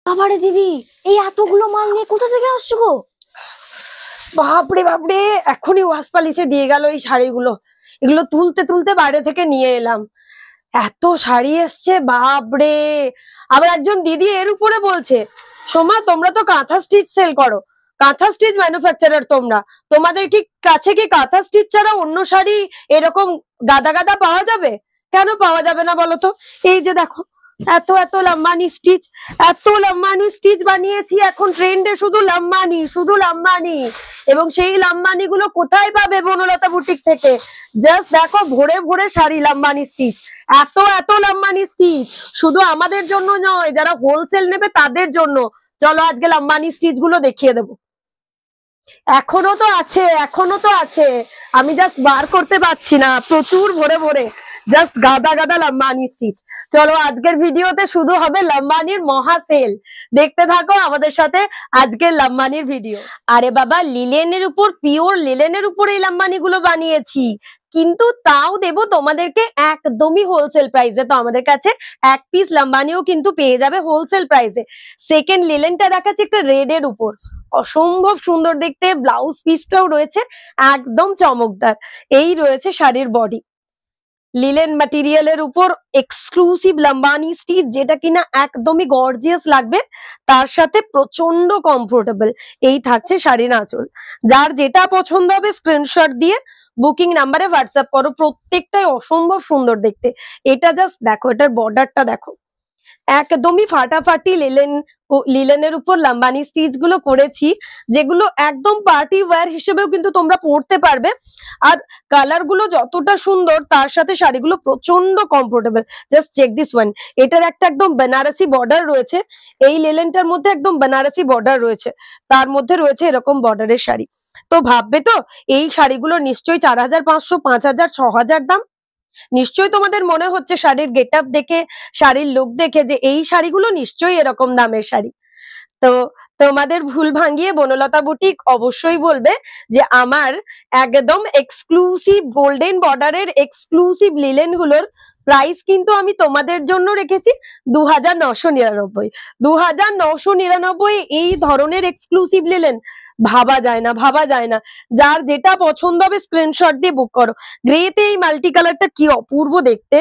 বাবারে দিদি, এই এতগুলো মাল নিয়ে কোথা থেকে আসছো গো? বাপরে বাপরে, এখনই ওয়াশ পালিশে দিয়ে গেল এই শাড়িগুলো। এগুলো তুলতে তুলতে বাইরে থেকে নিয়ে এলাম। এত শাড়ি এসছে বাপরে। আবার একজন দিদি এর উপরে বলছে, সোমা তোমরা তো কাঁথা স্টিচ সেল করো, কাঁথা স্টিচ ম্যানুফ্যাকচারার তোমরা, তোমাদের কি কাছে কি কাঁথা স্টিচ ছাড়া অন্য শাড়ি এরকম গাদা গাদা পাওয়া যাবে? কেন পাওয়া যাবে না বলো তো? এই যে দেখো, এত এত লম্বানি স্টিচ, এত লম্বানি স্টিচ বানিয়েছি। এখন ট্রেন্ডে শুধু লম্বানি, শুধু লম্বানি। এবং সেই লম্বানি গুলো কোথায় পাবে? বনলতা বুটিক থেকে। জাস্ট দেখো, ভরে ভরে শাড়ি লম্বানি স্টিচ, এত এত লম্বানি স্টিচ। শুধু আমাদের জন্য নয়, যারা হোলসেল নেবে তাদের জন্য। চলো আজকে লম্বানি স্টিচ গুলো দেখিয়ে দেবো। এখনো তো আছে, এখনো তো আছে, আমি জাস্ট বার করতে পারছি না। প্রচুর ভরে ভরে জাস্ট গাদা গাদা লম্বানি স্টিচ। চলো আজকের ভিডিওতে শুধু হবে লম্বানির মহা সেল। দেখতে থাকো আমাদের সাথে আজকের লম্বানির ভিডিও। আরে বাবা, লিলেনের উপর, পিওর লিলেনের উপর এই লম্বানি গুলো বানিয়েছি, কিন্তু তাও দেবো তোমাদেরকে একদমই হোলসেল প্রাইসে। তো আমাদের কাছে এক পিস লম্বানিও কিন্তু পেয়ে যাবে হোলসেল প্রাইসে। সেকেন্ড লিলেনটা দেখাচ্ছি একটা রেড এর উপর, অসম্ভব সুন্দর দেখতে। ব্লাউজ পিসটাও রয়েছে একদম চমকদার। এই রয়েছে শাড়ির বডি, লিলেন ম্যাটেরিয়ালের উপর এক্সক্লুসিভ লম্বানি স্টিচ, যেটা কিনা একদমই গর্জিয়াস লাগবে, তার সাথে প্রচন্ড কমফোর্টেবল। এই থাকছে শাড়ির আঁচল। যার যেটা পছন্দ হবে স্ক্রিনশট দিয়ে বুকিং নাম্বারে হোয়াটসঅ্যাপ করো। প্রত্যেকটাই অসম্ভব সুন্দর দেখতে। এটা জাস্ট দেখো, এটার বর্ডারটা দেখো, একদমই ফাটাফাটি লিলেনের উপর লম্বানি স্টিচ গুলো করেছি, যেগুলো একদম পার্টি ওয়্যার হিসেবেও কিন্তু তোমরা পরতে পারবে। আর কালার গুলো যতটা সুন্দর, তার সাথে শাড়িগুলো প্রচন্ড comfortable. Just check this one. এটার একটা একদম বেনারসি বর্ডার রয়েছে, এই লিলেনটার মধ্যে একদম বেনারসি বর্ডার রয়েছে, তার মধ্যে রয়েছে এরকম বর্ডারের শাড়ি। তো ভাববে তো এই শাড়িগুলো নিশ্চয়ই 4500, 5000, 6000 দাম। নিশ্চয়ই তোমাদের মনে হচ্ছে শাড়ির গেট আপ দেখে, শাড়ির লুক দেখে, যে এই শাড়িগুলো নিশ্চয়ই এরকম দামের শাড়ি। তো তোমাদের ভুল ভাঙিয়ে বনলতা বুটিক অবশ্যই বলবে যে আমার একদম এক্সক্লুসিভ গোল্ডেন বর্ডারের এক্সক্লুসিভ লিলেন গুলোর প্রাইস কিন্তু আমি তোমাদের জন্য রেখেছি 2999। 2999 এই ধরনের এক্সক্লুসিভ লিলেন ভাবা যায় না, ভাবা যায় না। যার যেটা পছন্দ হবে স্ক্রিনশট দিয়ে বুক করো। গ্রেতে এই মাল্টি কালারটা কি অপূর্ব দেখতে,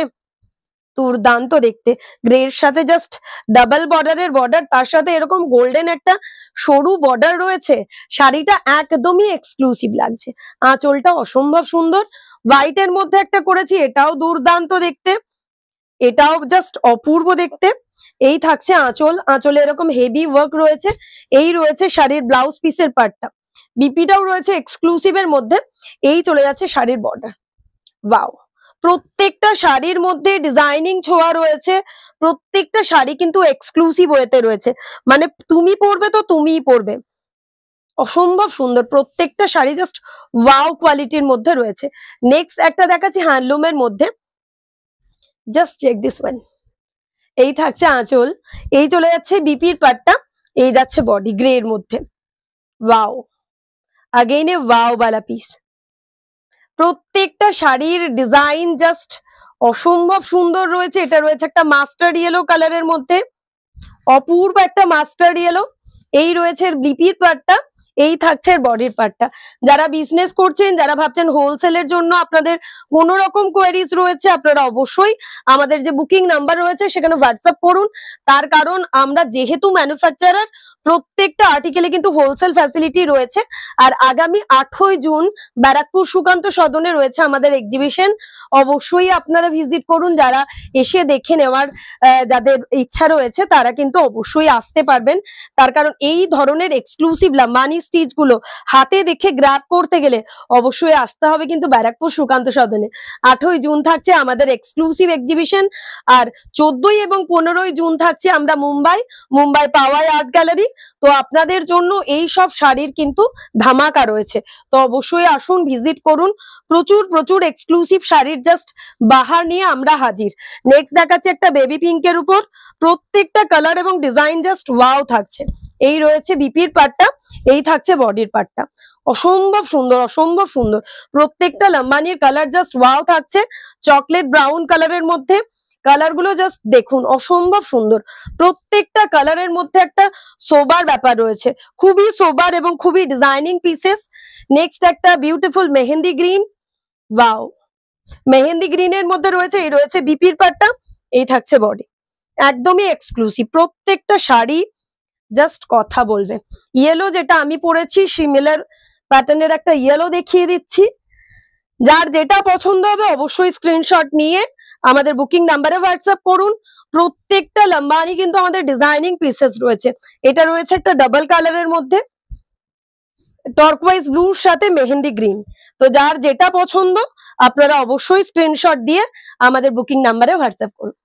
দুর্দান্ত দেখতে। গ্রের সাথে জাস্ট ডাবল বর্ডারের বর্ডার, তার সাথে এরকম গোল্ডেন একটা সরু বর্ডার রয়েছে। শাড়িটা একদমই এক্সক্লুসিভ লাগছে। আঁচলটা অসম্ভব সুন্দর। হোয়াইটের মধ্যে একটা করেছি, এটাও দুর্দান্ত দেখতে, এটাও জাস্ট অপূর্ব দেখতে। এই থাকছে আঁচল, আঁচলে এরকম হেভি ওয়ার্ক রয়েছে। এই রয়েছে শাড়ির ব্লাউজ পিসের পার্টটা, বিপিটাও রয়েছে এক্সক্লুসিভ এর মধ্যে। এই চলে যাচ্ছে শাড়ির বর্ডার। ওয়াও, প্রত্যেকটা শাড়ির মধ্যে ডিজাইনিং ছোঁয়া রয়েছে। প্রত্যেকটা শাড়ি কিন্তু এক্সক্লুসিভ ওয়েতে রয়েছে, মানে তুমি পরবে তো তুমিই পরবে। অসম্ভব সুন্দর প্রত্যেকটা শাড়ি, জাস্ট ওয়াও কোয়ালিটির মধ্যে রয়েছে। নেক্সট একটা দেখাচ্ছি হ্যান্ডলুমের মধ্যে, জাস্ট চেক দিস ওয়ান। এই থাকছে আঁচল, এই চলে যাচ্ছে বিপির পাটটা, এই যাচ্ছে বডি গ্রে এর মধ্যে। ওয়াও, अगेन ए वाव वाला পিস। প্রত্যেকটা শাড়ির ডিজাইন জাস্ট অসম্ভব সুন্দর রয়েছে। এটা রয়েছে একটা মাস্টার্ড ইয়েলো কালারের মধ্যে, অপূর্ব একটা মাস্টার্ড ইয়েলো। এই রয়েছে বিপির পার্টটা, এই থাকছে বডির পার্টটা। যারা বিজনেস করছেন, যারা ভাবছেন হোলসেলের জন্য আপনাদের কোনো রকম কোয়ারিজ রয়েছে, আপনারা অবশ্যই আমাদের যে বুকিং নাম্বার রয়েছে সেখানে হোয়াটসঅ্যাপ করুন। তার কারণ আমরা যেহেতু ম্যানুফ্যাকচারার, প্রত্যেকটা আর্টিকেলে কিন্তু হোলসেল ফ্যাসিলিটি রয়েছে। আর আগামী 8ই জুন ব্যারাকপুর সুকান্ত সদনে রয়েছে আমাদের এক্সিবিশন। অবশ্যই আপনারা ভিজিট করুন। যারা এসে দেখে নেওয়ার যাদের ইচ্ছা রয়েছে তারা কিন্তু অবশ্যই আসতে পারবেন। তার কারণ এই ধরনের এক্সক্লুসিভ লম্বানি স্টিচ গুলো হাতে দেখে গ্র্যাব করতে গেলে অবশ্যই আসতে হবে কিন্তু ব্যারাকপুর সুকান্ত সদনে। 8ই জুন থাকছে আমাদের এক্সক্লুসিভ এক্সিবিশন, আর 14ই এবং 15ই জুন থাকছে আমরা মুম্বাই পাওয়াই আর্ট গ্যালারি। তো আপনাদের জন্য এই সব শাড়ির কিন্তু ধামাকা রয়েছে। তো অবশ্যই আসুন, ভিজিট করুন। প্রচুর প্রচুর এক্সক্লুসিভ শাড়ির জাস্ট বাহার নিয়ে আমরা হাজির। নেক্সট দেখাচ্ছে একটা বেবি পিঙ্কের উপর, প্রত্যেকটা কালার এবং ডিজাইন জাস্ট ওয়াও থাকছে। এই রয়েছে বিপির পার্টটা, এই থাকছে বডির পার্টটা। অসম্ভব সুন্দর, অসম্ভব সুন্দর। প্রত্যেকটা লম্বানির কালার জাস্ট ওয়াও থাকছে। চকলেট ব্রাউন কালারের মধ্যে কালার গুলো জাস্ট দেখুন, অসম্ভব সুন্দর। প্রত্যেকটা কালারের মধ্যে একটা সোবার ব্যাপার রয়েছে, খুবই সোবার এবং খুবই ডিজাইনিং পিসেস। নেক্সট একটা beautiful mehndi green, wow, mehndi গ্রিনের মধ্যে রয়েছে, এই রয়েছে বিপির পাট্টা, এই থাকছে বডি, একদমই এক্সক্লুসিভ। প্রত্যেকটা শাড়ি জাস্ট কথা বলবে। ইয়েলো যেটা আমি পরেছি, সিমিলার প্যাটার্নের একটা ইয়েলো দেখিয়ে দিচ্ছি। যার যেটা পছন্দ হবে অবশ্যই স্ক্রিনশট নিয়ে আমাদের বুকিং নাম্বারে হোয়াটসঅ্যাপ করুন। প্রত্যেকটা লম্বানি কিন্তু আমাদের ডিজাইনিং পিসেস রয়েছে। এটা রয়েছে একটা ডাবল কালারের মধ্যে, টর্কওয়াইজ ব্লুর সাথে মেহেন্দি গ্রিন। তো যার যেটা পছন্দ আপনারা অবশ্যই স্ক্রিনশট দিয়ে আমাদের বুকিং নাম্বারে হোয়াটসঅ্যাপ করুন।